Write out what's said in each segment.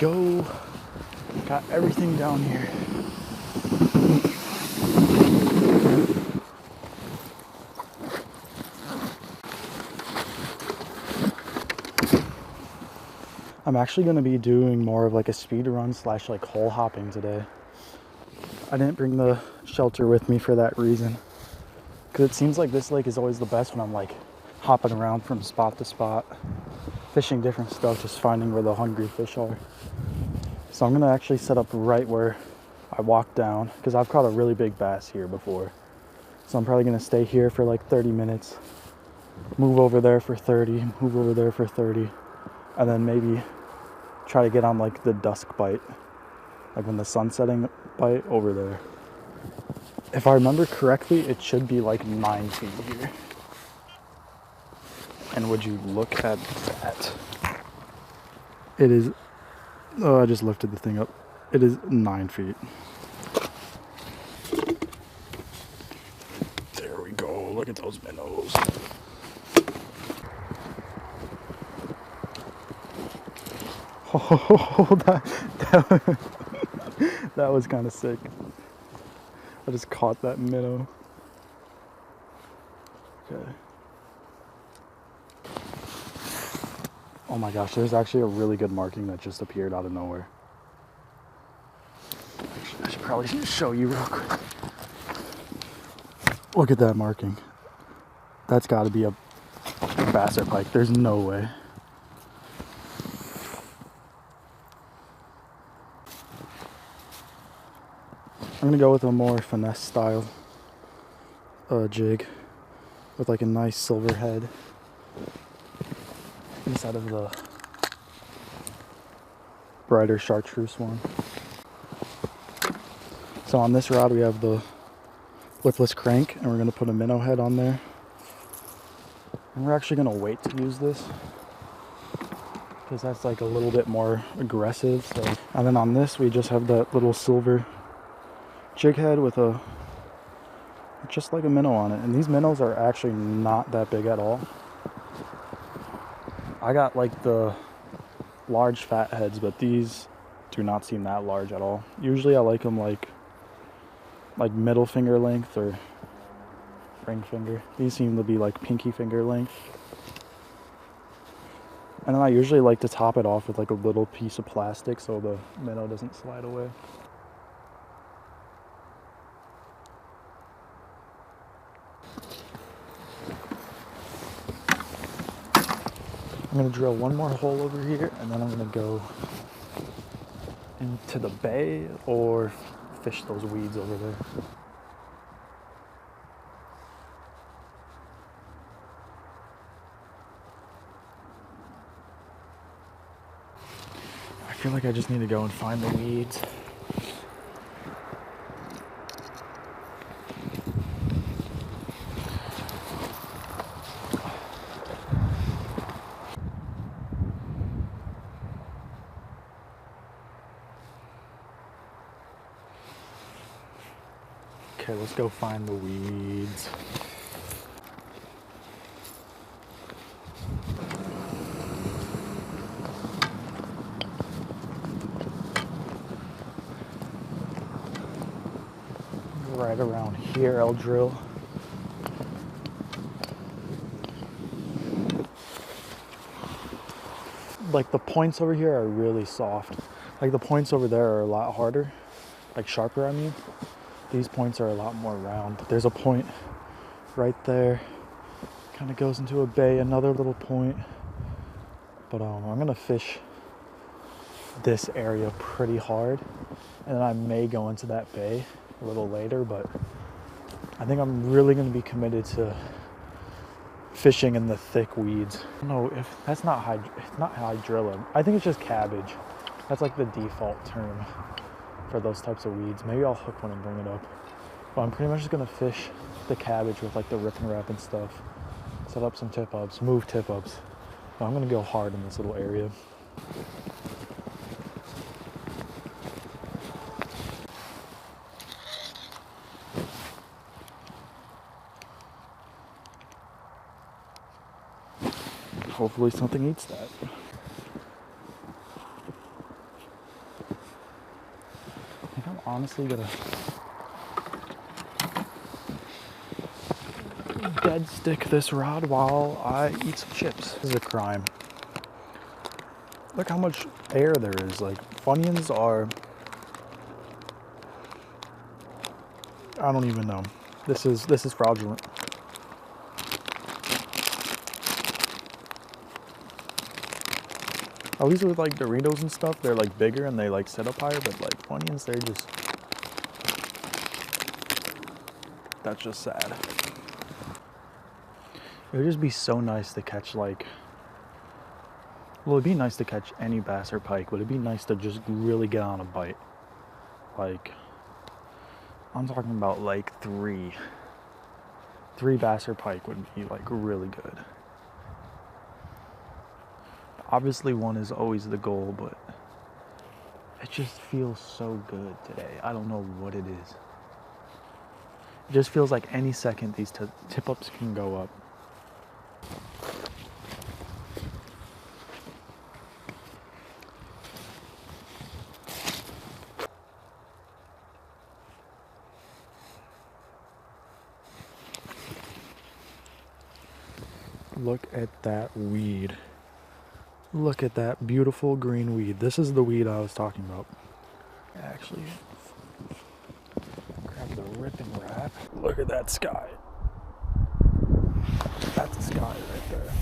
go. Got everything down here. I'm actually going to be doing more of like a speed run slash like hole hopping today. I didn't bring the shelter with me for that reason, because it seems like this lake is always the best when I'm like hopping around from spot to spot, fishing different stuff, just finding where the hungry fish are. So I'm going to actually set up right where I walked down, because I've caught a really big bass here before. So I'm probably going to stay here for like 30 minutes, move over there for 30, move over there for 30, and then maybe try to get on like the dusk bite, like when the sun's setting bite over there. If I remember correctly, it should be like 9 feet here. And would you look at that? It is, oh, I just lifted the thing up. It is 9 feet. There we go, look at those minnows. Oh, that was kind of sick. I just caught that minnow. Okay. Oh my gosh, there's actually a really good marking that just appeared out of nowhere. Actually, I should probably show you real quick. Look at that marking. That's got to be a bass or pike. There's no way. I'm gonna go with a more finesse style jig with like a nice silver head instead of the brighter chartreuse one. So on this rod we have the lipless crank, and we're gonna put a minnow head on there. And we're actually gonna wait to use this because that's like a little bit more aggressive. So, and then on this we just have that little silver jig head with a just like a minnow on it, and these minnows are actually not that big at all. I got like the large fat heads, but these do not seem that large at all. Usually I like them like middle finger length or ring finger. These seem to be like pinky finger length. And then I usually like to top it off with like a little piece of plastic so the minnow doesn't slide away. I'm gonna drill one more hole over here, and then I'm gonna go into the bay or fish those weeds over there. I feel like I just need to go and find the weeds. Okay, let's go find the weeds. Right around here, I'll drill. Like the points over here are really soft. Like the points over there are a lot harder, like sharper, I mean. These points are a lot more round. There's a point right there, kind of goes into a bay, another little point. But I'm gonna fish this area pretty hard, and then I may go into that bay a little later, but I think I'm really gonna be committed to fishing in the thick weeds. I don't know if that's not hydrilla. I think it's just cabbage. That's like the default term for those types of weeds. Maybe I'll hook one and bring it up. But I'm pretty much just gonna fish the cabbage with like the ripn and stuff. Set up some tip-ups, move tip-ups. But I'm gonna go hard in this little area. Hopefully something eats that. honestly gonna dead stick this rod while I eat some chips. This is a crime. Look how much air there is. Like, Funyuns are, I don't even know. This is fraudulent. At least with like Doritos and stuff, they're like bigger and they like sit up higher, but like Funyuns, they're just, that's just sad. It would just be so nice to catch like, well, it'd be nice to catch any bass or pike, but it'd be nice to just really get on a bite. Like, I'm talking about like three bass or pike would be like really good. Obviously one is always the goal, but it just feels so good today. I don't know what it is. It just feels like any second these tip-ups can go up. Look at that weed. Look at that beautiful green weed. This is the weed I was talking about. Actually, grab the ripn wrap. Look at that sky. That's the sky right there.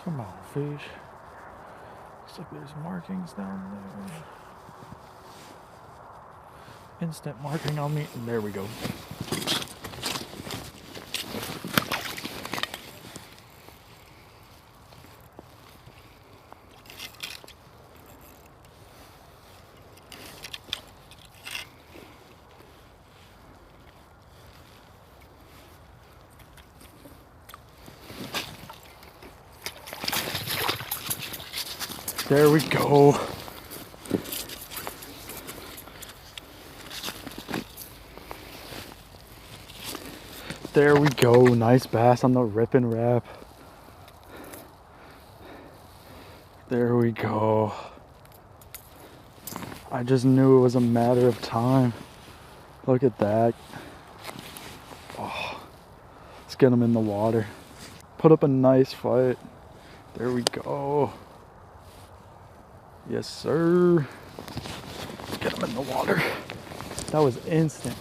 Come on, fish. Looks like there's markings down there. Instant marking on me, and there we go. There we go. There we go. Nice bass on the ripn wrap. There we go. I just knew it was a matter of time. Look at that. Oh, let's get him in the water. Put up a nice fight. There we go. Yes, sir. Let's get him in the water. That was instant.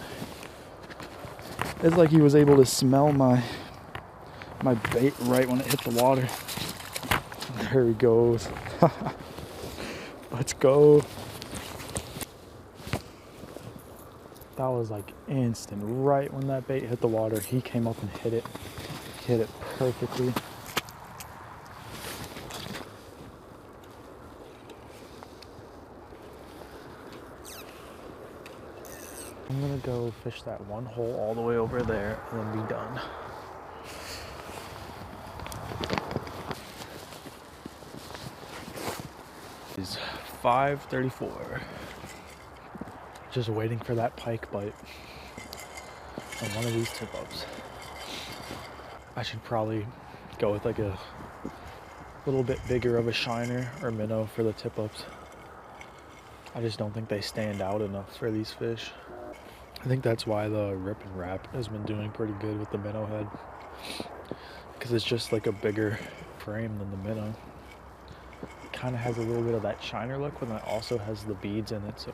It's like he was able to smell my bait right when it hit the water. There he goes. Let's go. That was like instant. Right when that bait hit the water, he came up and hit it. Hit it perfectly. I'm gonna go fish that one hole all the way over there and then be done. It's 5:34. Just waiting for that pike bite on one of these tip-ups. I should probably go with like a little bit bigger of a shiner or minnow for the tip-ups. I just don't think they stand out enough for these fish. I think that's why the ripn wrap has been doing pretty good with the minnow head, because it's just like a bigger frame than the minnow. It kind of has a little bit of that shiner look, but it also has the beads in it, so